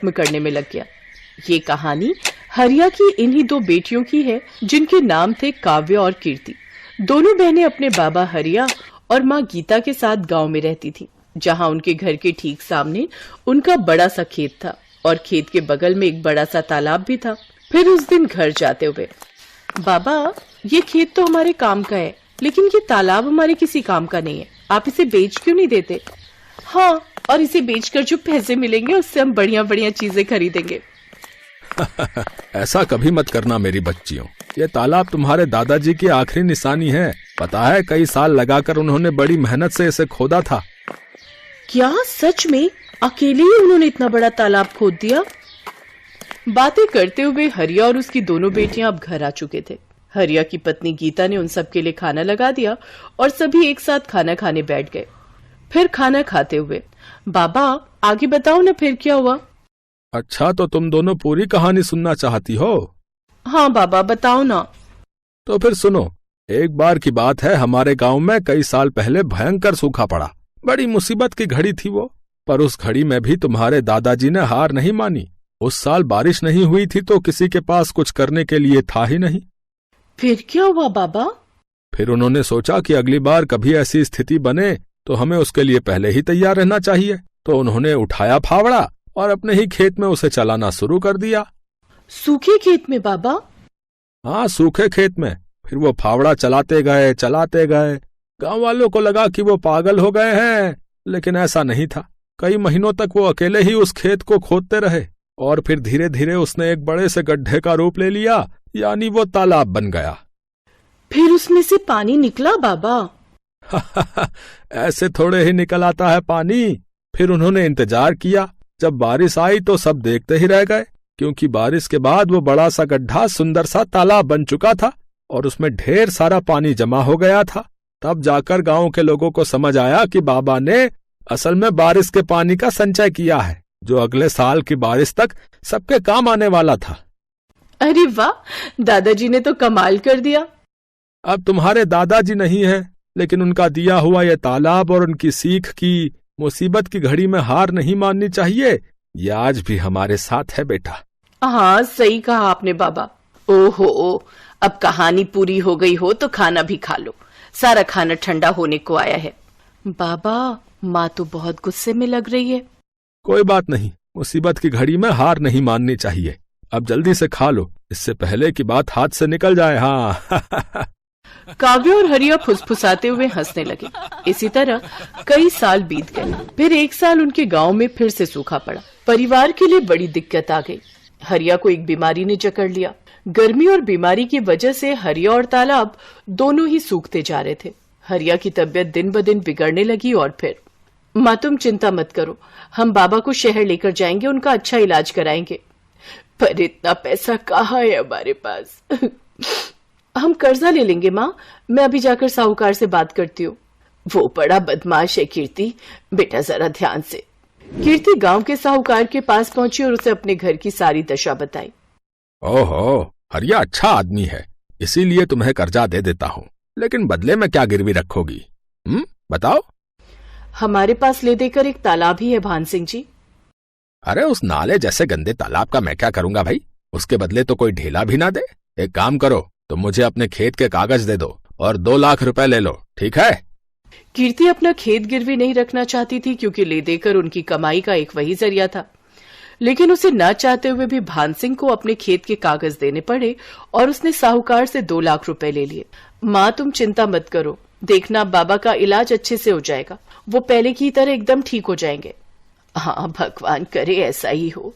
करने में लग गया। ये कहानी हरिया की इन्हीं दो बेटियों की है जिनके नाम थे काव्य और कीर्ति। दोनों बहनें अपने बाबा हरिया और माँ गीता के साथ गांव में रहती थी, जहां उनके घर के ठीक सामने उनका बड़ा सा खेत था और खेत के बगल में एक बड़ा सा तालाब भी था। फिर उस दिन घर जाते हुए, बाबा ये खेत तो हमारे काम का है, लेकिन ये तालाब हमारे किसी काम का नहीं है, आप इसे बेच क्यों नहीं देते? हाँ, और इसे बेचकर जो पैसे मिलेंगे उससे हम बढ़िया बढ़िया चीजें खरीदेंगे। ऐसा कभी मत करना मेरी बच्चियों, ये तालाब तुम्हारे दादाजी की आखिरी निशानी है। पता है कई साल लगाकर उन्होंने बड़ी मेहनत से इसे खोदा था। क्या सच में अकेले ही उन्होंने इतना बड़ा तालाब खोद दिया? बातें करते हुए हरिया और उसकी दोनों बेटियां अब घर आ चुके थे। हरिया की पत्नी गीता ने उन सब के लिए खाना लगा दिया और सभी एक साथ खाना खाने बैठ गए। फिर खाना खाते हुए, बाबा आगे बताओ ना फिर क्या हुआ? अच्छा, तो तुम दोनों पूरी कहानी सुनना चाहती हो? हाँ बाबा बताओ ना। तो फिर सुनो। एक बार की बात है, हमारे गांव में कई साल पहले भयंकर सूखा पड़ा। बड़ी मुसीबत की घड़ी थी वो, पर उस घड़ी में भी तुम्हारे दादाजी ने हार नहीं मानी। उस साल बारिश नहीं हुई थी तो किसी के पास कुछ करने के लिए था ही नहीं। फिर क्या हुआ बाबा? फिर उन्होंने सोचा कि अगली बार कभी ऐसी स्थिति बने तो हमें उसके लिए पहले ही तैयार रहना चाहिए। तो उन्होंने उठाया फावड़ा और अपने ही खेत में उसे चलाना शुरू कर दिया। सूखे खेत में बाबा? हाँ, सूखे खेत में। फिर वो फावड़ा चलाते गए चलाते गए। गांव वालों को लगा कि वो पागल हो गए हैं, लेकिन ऐसा नहीं था। कई महीनों तक वो अकेले ही उस खेत को खोदते रहे और फिर धीरे धीरे उसने एक बड़े से गड्ढे का रूप ले लिया, यानी वो तालाब बन गया। फिर उसमें से पानी निकला बाबा? ऐसे थोड़े ही निकल आता है पानी। फिर उन्होंने इंतजार किया। जब बारिश आई तो सब देखते ही रह गए, क्योंकि बारिश के बाद वो बड़ा सा गड्ढा सुंदर सा तालाब बन चुका था और उसमें ढेर सारा पानी जमा हो गया था। तब जाकर गांव के लोगों को समझ आया कि बाबा ने असल में बारिश के पानी का संचय किया है, जो अगले साल की बारिश तक सबके काम आने वाला था। अरे वाह, दादाजी ने तो कमाल कर दिया। अब तुम्हारे दादाजी नहीं है, लेकिन उनका दिया हुआ यह तालाब और उनकी सीख की मुसीबत की घड़ी में हार नहीं माननी चाहिए, ये आज भी हमारे साथ है बेटा। हाँ सही कहा आपने बाबा। ओहो, अब कहानी पूरी हो गई हो तो खाना भी खा लो, सारा खाना ठंडा होने को आया है। बाबा माँ तो बहुत गुस्से में लग रही है। कोई बात नहीं, मुसीबत की घड़ी में हार नहीं माननी चाहिए। अब जल्दी से खा लो, इससे पहले की बात हाथ से निकल जाए। हाँ। काव्य और हरिया फुसफुसाते हुए हंसने लगे। इसी तरह कई साल बीत गए। फिर एक साल उनके गांव में फिर से सूखा पड़ा। परिवार के लिए बड़ी दिक्कत आ गई। हरिया को एक बीमारी ने जकड़ लिया। गर्मी और बीमारी की वजह से हरिया और तालाब दोनों ही सूखते जा रहे थे। हरिया की तबीयत दिन ब दिन बिगड़ने लगी और फिर, माँ तुम चिंता मत करो, हम बाबा को शहर लेकर जाएंगे, उनका अच्छा इलाज कराएंगे। पर इतना पैसा कहाँ है हमारे पास? हम कर्जा ले लेंगे माँ, मैं अभी जाकर साहूकार से बात करती हूँ। वो बड़ा बदमाश है कीर्ति, बेटा जरा ध्यान से। कीर्ति गांव के साहूकार के पास पहुंची और उसे अपने घर की सारी दशा बताई। ओहो, हरिया अच्छा आदमी है, इसीलिए तुम्हें कर्जा दे देता हूँ, लेकिन बदले में क्या गिरवी रखोगी? बताओ। हमारे पास ले देकर एक तालाब ही है भान सिंह जी। अरे उस नाले जैसे गंदे तालाब का मैं क्या करूंगा भाई? उसके बदले तो कोई ढेला भी ना दे। एक काम करो, तो मुझे अपने खेत के कागज दे दो और 2 लाख रुपए ले लो, ठीक है? कीर्ति अपना खेत गिरवी नहीं रखना चाहती थी, क्योंकि ले देकर उनकी कमाई का एक वही जरिया था। लेकिन उसे न चाहते हुए भी भान सिंह को अपने खेत के कागज देने पड़े और उसने साहूकार से 2 लाख रुपए ले लिए। माँ तुम चिंता मत करो, देखना बाबा का इलाज अच्छे से हो जाएगा, वो पहले की तरह एकदम ठीक हो जाएंगे। हाँ भगवान करे ऐसा ही हो।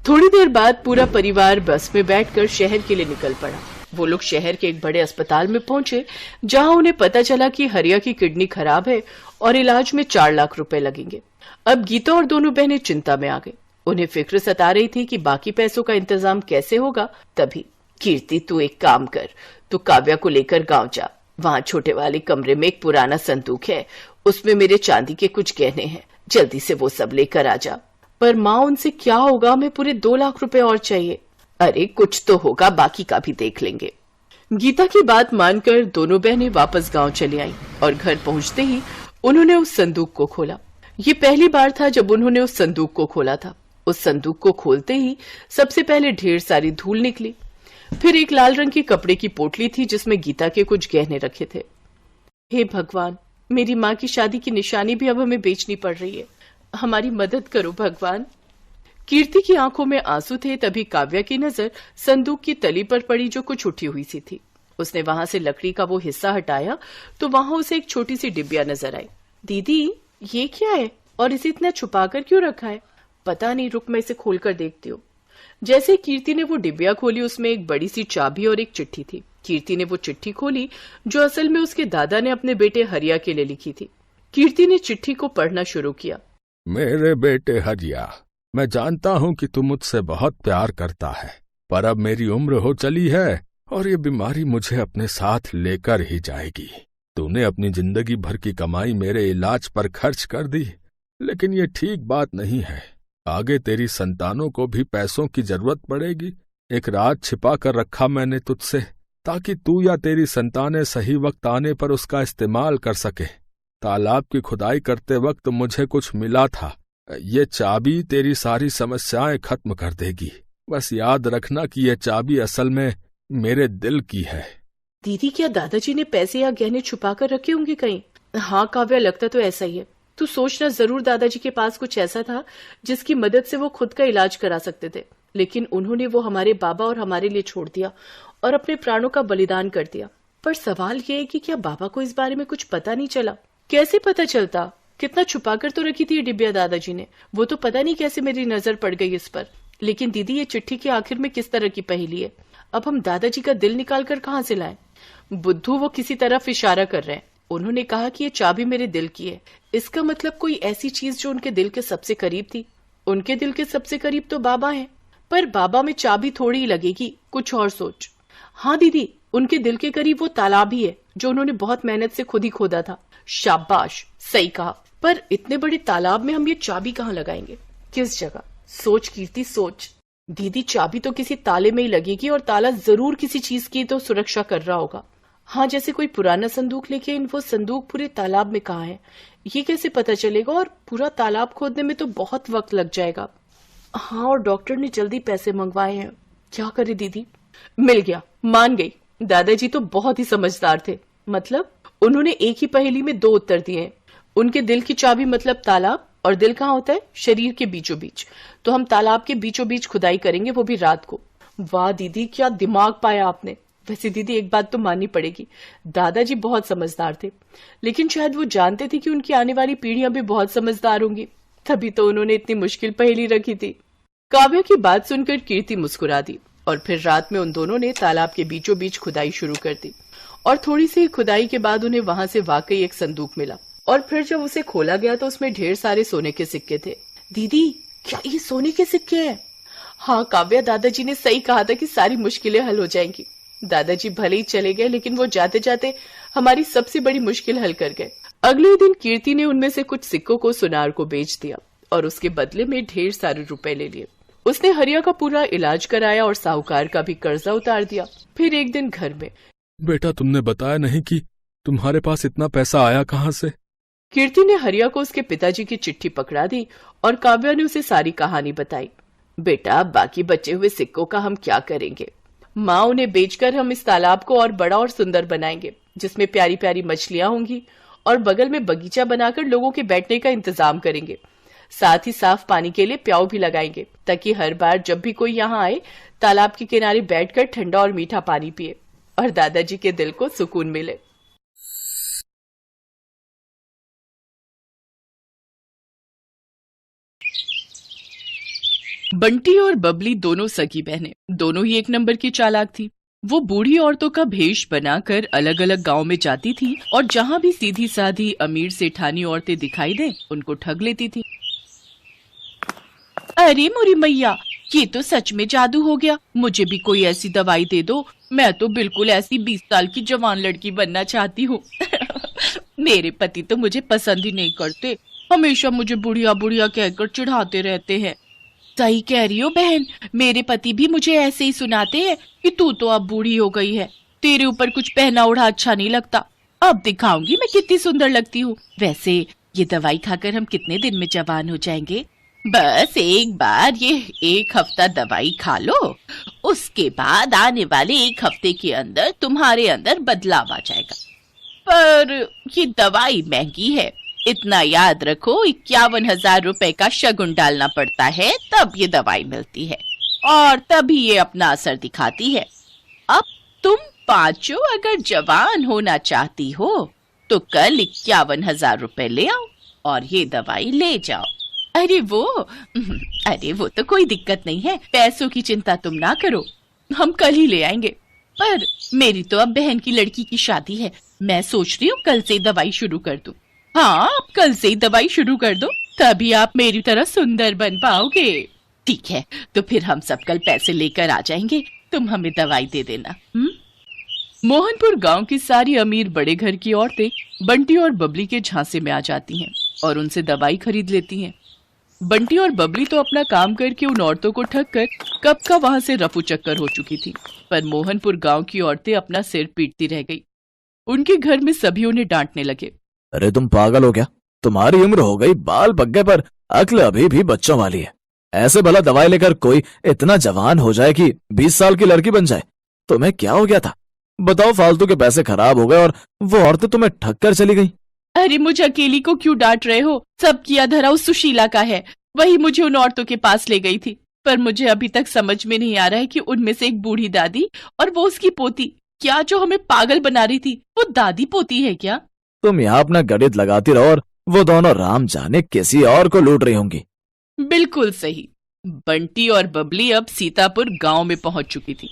थोड़ी देर बाद पूरा परिवार बस में बैठकर शहर के लिए निकल पड़ा। वो लोग शहर के एक बड़े अस्पताल में पहुंचे, जहां उन्हें पता चला कि हरिया की किडनी खराब है और इलाज में 4 लाख रुपए लगेंगे। अब गीता और दोनों बहनें चिंता में आ गई। उन्हें फिक्र सता रही थी कि बाकी पैसों का इंतजाम कैसे होगा। तभी, कीर्ति तू एक काम कर, तू काव्या को लेकर गांव जा। वहां छोटे वाले कमरे में एक पुराना संदूक है, उसमें मेरे चांदी के कुछ गहने हैं, जल्दी से वो सब लेकर आ जा। पर माँ उनसे क्या होगा, हमें पूरे 2 लाख रुपए और चाहिए। अरे कुछ तो होगा, बाकी का भी देख लेंगे। गीता की बात मानकर दोनों बहनें वापस गांव चली आईं और घर पहुंचते ही उन्होंने उस संदूक को खोला। ये पहली बार था जब उन्होंने उस संदूक को खोला था। उस संदूक को खोलते ही सबसे पहले ढेर सारी धूल निकली। फिर एक लाल रंग के कपड़े की पोटली थी जिसमें गीता के कुछ गहने रखे थे। हे भगवान, मेरी माँ की शादी की निशानी भी अब हमें बेचनी पड़ रही है। हमारी मदद करो भगवान। कीर्ति की आंखों में आंसू थे। तभी काव्या की नजर संदूक की तली पर पड़ी जो कुछ उठी हुई सी थी। उसने वहां से लकड़ी का वो हिस्सा हटाया तो वहां उसे एक छोटी सी डिबिया नजर आई। दीदी, ये क्या है और इसे इतना छुपा कर क्यों रखा है? पता नहीं, रुक मैं इसे खोल कर देखती हूँ। जैसे कीर्ति ने वो डिबिया खोली उसमें एक बड़ी सी चाबी और एक चिट्ठी थी। कीर्ति ने वो चिट्ठी खोली जो असल में उसके दादा ने अपने बेटे हरिया के लिए लिखी थी। कीर्ति ने चिट्ठी को पढ़ना शुरू किया। मेरे बेटे हरिया, मैं जानता हूँ कि तू मुझसे बहुत प्यार करता है, पर अब मेरी उम्र हो चली है और ये बीमारी मुझे अपने साथ लेकर ही जाएगी। तूने अपनी जिंदगी भर की कमाई मेरे इलाज पर खर्च कर दी, लेकिन ये ठीक बात नहीं है। आगे तेरी संतानों को भी पैसों की जरूरत पड़ेगी। एक राज छिपा कर रखा मैंने तुझसे, ताकि तू या तेरी संतानें सही वक्त आने पर उसका इस्तेमाल कर सके। तालाब की खुदाई करते वक्त मुझे कुछ मिला था। ये चाबी तेरी सारी समस्याएं खत्म कर देगी। बस याद रखना कि ये चाबी असल में मेरे दिल की है। दीदी, क्या दादाजी ने पैसे या गहने छुपा कर रखे होंगे कहीं? हाँ काव्या, लगता तो ऐसा ही है। तू सोचना, जरूर दादाजी के पास कुछ ऐसा था जिसकी मदद से वो खुद का इलाज करा सकते थे, लेकिन उन्होंने वो हमारे बाबा और हमारे लिए छोड़ दिया और अपने प्राणों का बलिदान कर दिया। पर सवाल ये है कि क्या बाबा को इस बारे में कुछ पता नहीं चला? कैसे पता चलता? कितना छुपा कर तो रखी थी ये डिबिया दादाजी ने। वो तो पता नहीं कैसे मेरी नजर पड़ गई इस पर। लेकिन दीदी, ये चिट्ठी के आखिर में किस तरह की पहेली है? अब हम दादाजी का दिल निकाल कर कहाँ से लाएं? बुद्धू वो किसी तरफ इशारा कर रहे हैं। उन्होंने कहा कि ये चाबी मेरे दिल की है। इसका मतलब कोई ऐसी चीज जो उनके दिल के सबसे करीब थी। उनके दिल के सबसे करीब तो बाबा हैं, पर बाबा में चाबी थोड़ी ही लगेगी। कुछ और सोच। हाँ दीदी, उनके दिल के करीब वो तालाब ही है जो उन्होंने बहुत मेहनत से खुद ही खोदा था। शाबाश, सही कहा। पर इतने बड़े तालाब में हम ये चाबी कहाँ लगाएंगे? किस जगह? सोच कीर्ति, सोच। दीदी, चाबी तो किसी ताले में ही लगेगी और ताला जरूर किसी चीज की तो सुरक्षा कर रहा होगा। हाँ, जैसे कोई पुराना संदूक, लेकिन वो संदूक पूरे तालाब में कहाँ है ये कैसे पता चलेगा? और पूरा तालाब खोदने में तो बहुत वक्त लग जाएगा। हाँ, और डॉक्टर ने जल्दी पैसे मंगवाए हैं। क्या करे दीदी? मिल गया, मान गई। दादाजी तो बहुत ही समझदार थे। मतलब उन्होंने एक ही पहेली में दो उत्तर दिए हैं। उनके दिल की चाबी मतलब तालाब, और दिल कहाँ होता है? शरीर के बीचों बीच। तो हम तालाब के बीचों बीच खुदाई करेंगे, वो भी रात को। वाह दीदी, क्या दिमाग पाया आपने। वैसे दीदी, एक बात तो माननी पड़ेगी, दादाजी बहुत समझदार थे, लेकिन शायद वो जानते थे कि उनकी आने वाली पीढ़ियां भी बहुत समझदार होंगी, तभी तो उन्होंने इतनी मुश्किल पहेली रखी थी। काव्या की बात सुनकर कीर्ति मुस्कुरा दी और फिर रात में उन दोनों ने तालाब के बीचों बीच खुदाई शुरू कर दी। और थोड़ी सी खुदाई के बाद उन्हें वहां से वाकई एक संदूक मिला। और फिर जब उसे खोला गया तो उसमें ढेर सारे सोने के सिक्के थे। दीदी, क्या ये सोने के सिक्के हैं? हाँ काव्या, दादाजी ने सही कहा था कि सारी मुश्किलें हल हो जाएंगी। दादाजी भले ही चले गए, लेकिन वो जाते जाते हमारी सबसे बड़ी मुश्किल हल कर गए। अगले दिन कीर्ति ने उनमें से कुछ सिक्कों को सुनार को बेच दिया और उसके बदले में ढेर सारे रुपए ले लिए। उसने हरिया का पूरा इलाज कराया और साहूकार का भी कर्जा उतार दिया। फिर एक दिन घर में, बेटा, तुमने बताया नहीं कि तुम्हारे पास इतना पैसा आया कहाँ से? कीर्ति ने हरिया को उसके पिताजी की चिट्ठी पकड़ा दी और काव्या ने उसे सारी कहानी बताई। बेटा, बाकी बचे हुए सिक्कों का हम क्या करेंगे? माँ, उन्हें बेचकर हम इस तालाब को और बड़ा और सुंदर बनाएंगे, जिसमें प्यारी प्यारी मछलियां होंगी, और बगल में बगीचा बनाकर लोगों के बैठने का इंतजाम करेंगे। साथ ही साफ पानी के लिए प्याऊ भी लगाएंगे, ताकि हर बार जब भी कोई यहाँ आए तालाब के किनारे बैठकर ठंडा और मीठा पानी पिए और दादाजी के दिल को सुकून मिले। बंटी और बबली दोनों सगी बहनें, दोनों ही एक नंबर की चालाक थी। वो बूढ़ी औरतों का भेष बनाकर अलग अलग गांव में जाती थी और जहां भी सीधी साधी अमीर सेठानी औरतें दिखाई दें, उनको ठग लेती थी। अरे मोरी मैया, ये तो सच में जादू हो गया। मुझे भी कोई ऐसी दवाई दे दो। मैं तो बिल्कुल ऐसी 20 साल की जवान लड़की बनना चाहती हूँ। मेरे पति तो मुझे पसंद ही नहीं करते, हमेशा मुझे बुढ़िया बुढ़िया कहकर चिढ़ाते रहते हैं। सही कह रही हो बहन, मेरे पति भी मुझे ऐसे ही सुनाते हैं कि तू तो अब बूढ़ी हो गई है, तेरे ऊपर कुछ पहना ओढ़ा अच्छा नहीं लगता। अब दिखाऊंगी मैं कितनी सुंदर लगती हूँ। वैसे ये दवाई खाकर हम कितने दिन में जवान हो जाएंगे? बस एक बार ये 1 हफ्ता दवाई खा लो, उसके बाद आने वाले 1 हफ्ते के अंदर तुम्हारे अंदर बदलाव आ जाएगा। पर ये दवाई महंगी है, इतना याद रखो, 51,000 रुपए का शगुन डालना पड़ता है, तब ये दवाई मिलती है और तभी ये अपना असर दिखाती है। अब तुम पांचों अगर जवान होना चाहती हो तो कल 51,000 रुपए ले आओ और ये दवाई ले जाओ। अरे वो तो कोई दिक्कत नहीं है, पैसों की चिंता तुम ना करो, हम कल ही ले आएंगे। पर मेरी तो अब बहन की लड़की की शादी है, मैं सोच रही हूँ कल से दवाई शुरू कर दूं। हाँ, आप कल से ही दवाई शुरू कर दो, तभी आप मेरी तरह सुंदर बन पाओगे। ठीक है, तो फिर हम सब कल पैसे लेकर आ जाएंगे, तुम हमें दवाई दे देना। मोहनपुर गांव की सारी अमीर बड़े घर की औरतें बंटी और बबली के झांसे में आ जाती हैं और उनसे दवाई खरीद लेती हैं। बंटी और बबली तो अपना काम करके उन औरतों को ठग कर कब का वहां से रफू चक्कर हो चुकी थी, पर मोहनपुर गांव की औरतें अपना सिर पीटती रह गई। उनके घर में सभी उन्हें डांटने लगे। अरे तुम पागल हो क्या? तुम्हारी उम्र हो गई, बाल पक गए, पर अक्ल अभी भी बच्चों वाली है। ऐसे भला दवाई लेकर कोई इतना जवान हो जाए कि 20 साल की लड़की बन जाए? तुम्हें क्या हो गया था? बताओ, फालतू के पैसे खराब हो गए और वो औरतें तुम्हें ठग कर चली गई। अरे मुझे अकेली को क्यों डांट रहे हो? सब किया धरा उस सुशीला का है, वही मुझे उन औरतों के पास ले गई थी। पर मुझे अभी तक समझ में नहीं आ रहा है कि उनमें से एक बूढ़ी दादी और वो उसकी पोती, क्या जो हमें पागल बना रही थी वो दादी पोती है क्या? तुम यहाँ अपना गणित लगाती रहो और वो दोनों राम जाने किसी और को लूट रही होंगी। बिल्कुल सही। बंटी और बबली अब सीतापुर गांव में पहुंच चुकी थी।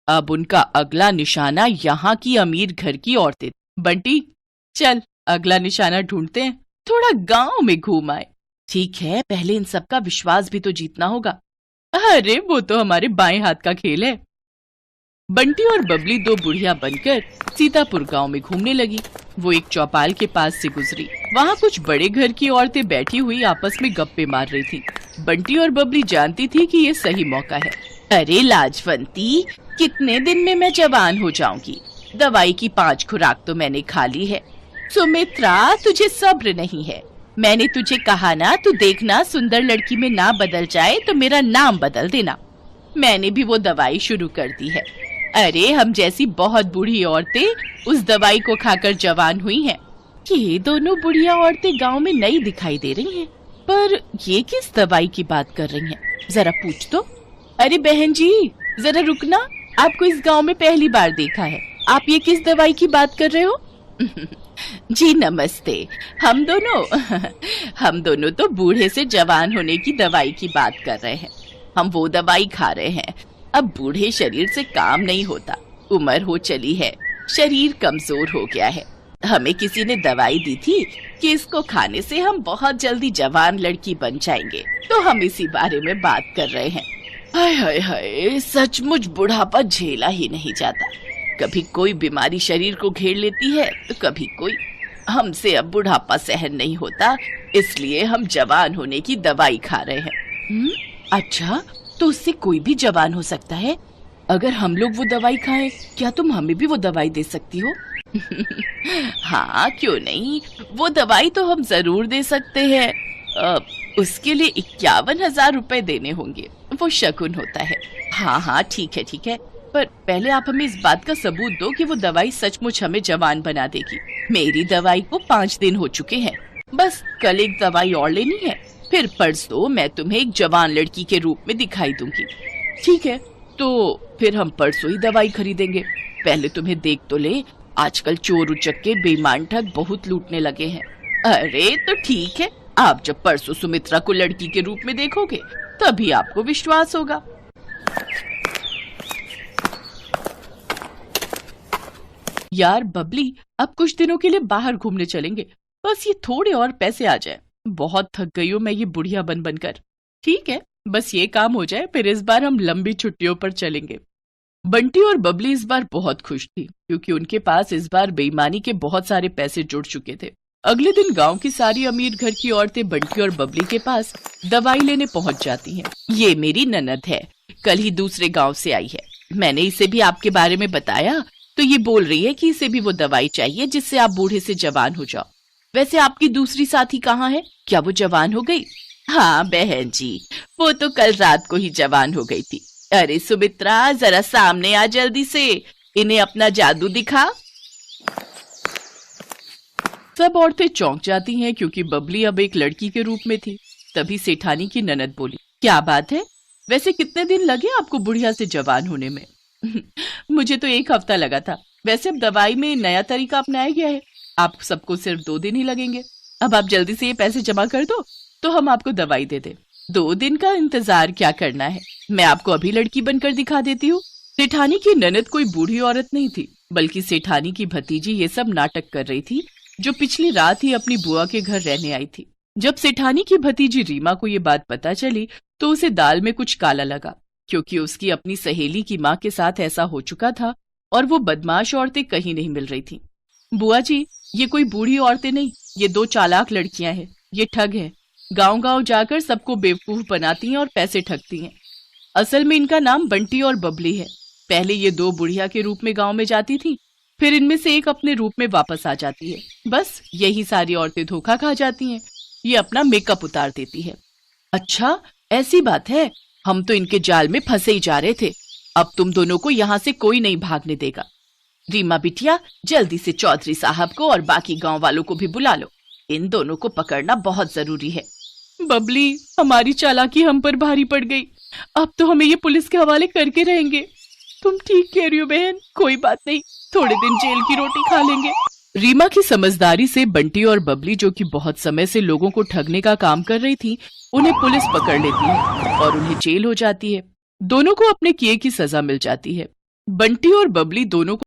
अब उनका अगला निशाना यहाँ की अमीर घर की औरतें। बंटी, चल अगला निशाना ढूंढते हैं, थोड़ा गांव में घूम आए। ठीक है, पहले इन सबका विश्वास भी तो जीतना होगा। अरे वो तो हमारे बाएं हाथ का खेल है। बंटी और बबली दो बुढ़िया बनकर सीतापुर गांव में घूमने लगी। वो एक चौपाल के पास से गुजरी। वहाँ कुछ बड़े घर की औरतें बैठी हुई आपस में गप्पे मार रही थी। बंटी और बबली जानती थी कि ये सही मौका है। अरे लाजवंती, कितने दिन में मैं जवान हो जाऊंगी? दवाई की 5 खुराक तो मैंने खा ली है। सुमित्रा, तुझे सब्र नहीं है। मैंने तुझे कहा ना, तू देखना सुंदर लड़की में ना बदल जाए तो मेरा नाम बदल देना। मैंने भी वो दवाई शुरू कर दी है। अरे हम जैसी बहुत बूढ़ी औरतें उस दवाई को खाकर जवान हुई हैं। ये दोनों बुढ़िया औरतें गांव में नई दिखाई दे रही हैं, पर ये किस दवाई की बात कर रही हैं? जरा पूछ तो। अरे बहन जी, जरा रुकना, आपको इस गांव में पहली बार देखा है, आप ये किस दवाई की बात कर रहे हो? जी नमस्ते, हम दोनों तो बूढ़े से जवान होने की दवाई की बात कर रहे हैं। हम वो दवाई खा रहे हैं। अब बूढ़े शरीर से काम नहीं होता, उम्र हो चली है, शरीर कमजोर हो गया है। हमें किसी ने दवाई दी थी कि इसको खाने से हम बहुत जल्दी जवान लड़की बन जाएंगे, तो हम इसी बारे में बात कर रहे हैं। हाय हाय हाय, सचमुच बुढ़ापा झेला ही नहीं जाता। कभी कोई बीमारी शरीर को घेर लेती है तो कभी कोई। हमसे अब बुढ़ापा सहन नहीं होता, इसलिए हम जवान होने की दवाई खा रहे हैं। अच्छा, तो उससे कोई भी जवान हो सकता है? अगर हम लोग वो दवाई खाएं, क्या तुम हमें भी वो दवाई दे सकती हो? हाँ, क्यों नहीं, वो दवाई तो हम जरूर दे सकते हैं। उसके लिए 51,000 रुपए देने होंगे, वो शगुन होता है। हाँ, ठीक है, पर पहले आप हमें इस बात का सबूत दो कि वो दवाई सचमुच हमें जवान बना देगी। मेरी दवाई को 5 दिन हो चुके हैं, बस कल एक दवाई और लेनी है, फिर परसों मैं तुम्हें एक जवान लड़की के रूप में दिखाई दूंगी। ठीक है, तो फिर हम परसों ही दवाई खरीदेंगे। पहले तुम्हें देख तो ले, आजकल चोर उचक्के बेईमान ठग बहुत लूटने लगे हैं। अरे तो ठीक है, आप जब परसों सुमित्रा को लड़की के रूप में देखोगे तभी आपको विश्वास होगा। यार बबली, अब कुछ दिनों के लिए बाहर घूमने चलेंगे, बस ये थोड़े और पैसे आ जाए। बहुत थक गई हूँ मैं ये बुढ़िया बन बनकर। ठीक है, बस ये काम हो जाए, फिर इस बार हम लंबी छुट्टियों पर चलेंगे। बंटी और बबली इस बार बहुत खुश थी, क्योंकि उनके पास इस बार बेईमानी के बहुत सारे पैसे जुड़ चुके थे। अगले दिन गांव की सारी अमीर घर की औरतें बंटी और बबली के पास दवाई लेने पहुंच जाती हैं। ये मेरी ननद है, कल ही दूसरे गांव से आई है। मैंने इसे भी आपके बारे में बताया तो ये बोल रही है कि इसे भी वो दवाई चाहिए जिससे आप बूढ़े से जवान हो जाओ। वैसे आपकी दूसरी साथी कहाँ है? क्या वो जवान हो गई? हाँ बहन जी, वो तो कल रात को ही जवान हो गई थी। अरे सुमित्रा, जरा सामने आ जल्दी से, इन्हें अपना जादू दिखा। सब औरतें चौंक जाती हैं क्योंकि बबली अब एक लड़की के रूप में थी। तभी सेठानी की ननद बोली, क्या बात है, वैसे कितने दिन लगे आपको बुढ़िया से जवान होने में? मुझे तो 1 हफ्ता लगा था। वैसे अब दवाई में नया तरीका अपनाया गया है, आप सबको सिर्फ 2 दिन ही लगेंगे। अब आप जल्दी से ये पैसे जमा कर दो तो हम आपको दवाई दे दें। 2 दिन का इंतजार क्या करना है, मैं आपको अभी लड़की बनकर दिखा देती हूँ। सेठानी की ननद कोई बूढ़ी औरत नहीं थी, बल्कि सेठानी की भतीजी ये सब नाटक कर रही थी, जो पिछली रात ही अपनी बुआ के घर रहने आई थी। जब सेठानी की भतीजी रीमा को ये बात पता चली तो उसे दाल में कुछ काला लगा, क्योंकि उसकी अपनी सहेली की माँ के साथ ऐसा हो चुका था और वो बदमाश औरतें कहीं नहीं मिल रही थी। बुआ जी, ये कोई बूढ़ी औरतें नहीं, ये 2 चालाक लड़कियां हैं। ये ठग हैं, गांव-गांव जाकर सबको बेवकूफ बनाती हैं और पैसे ठगती हैं। असल में इनका नाम बंटी और बबली है। पहले ये 2 बुढ़िया के रूप में गांव में जाती थी, फिर इनमें से एक अपने रूप में वापस आ जाती है। बस यही सारी औरतें धोखा खा जाती हैं। ये अपना मेकअप उतार देती है। अच्छा, ऐसी बात है, हम तो इनके जाल में फंसे ही जा रहे थे। अब तुम दोनों को यहाँ से कोई नहीं भागने देगा। रीमा बिटिया, जल्दी से चौधरी साहब को और बाकी गांव वालों को भी बुला लो, इन दोनों को पकड़ना बहुत जरूरी है। बबली, हमारी चालाकी हम पर भारी पड़ गई, अब तो हमें ये पुलिस के हवाले करके रहेंगे। तुम ठीक कह रही हो बहन, कोई बात नहीं, थोड़े दिन जेल की रोटी खा लेंगे। रीमा की समझदारी से बंटी और बबली, जो कि बहुत समय से लोगों को ठगने का काम कर रही थी, उन्हें पुलिस पकड़ लेती है और उन्हें जेल हो जाती है। दोनों को अपने किए की सजा मिल जाती है। बंटी और बबली दोनों को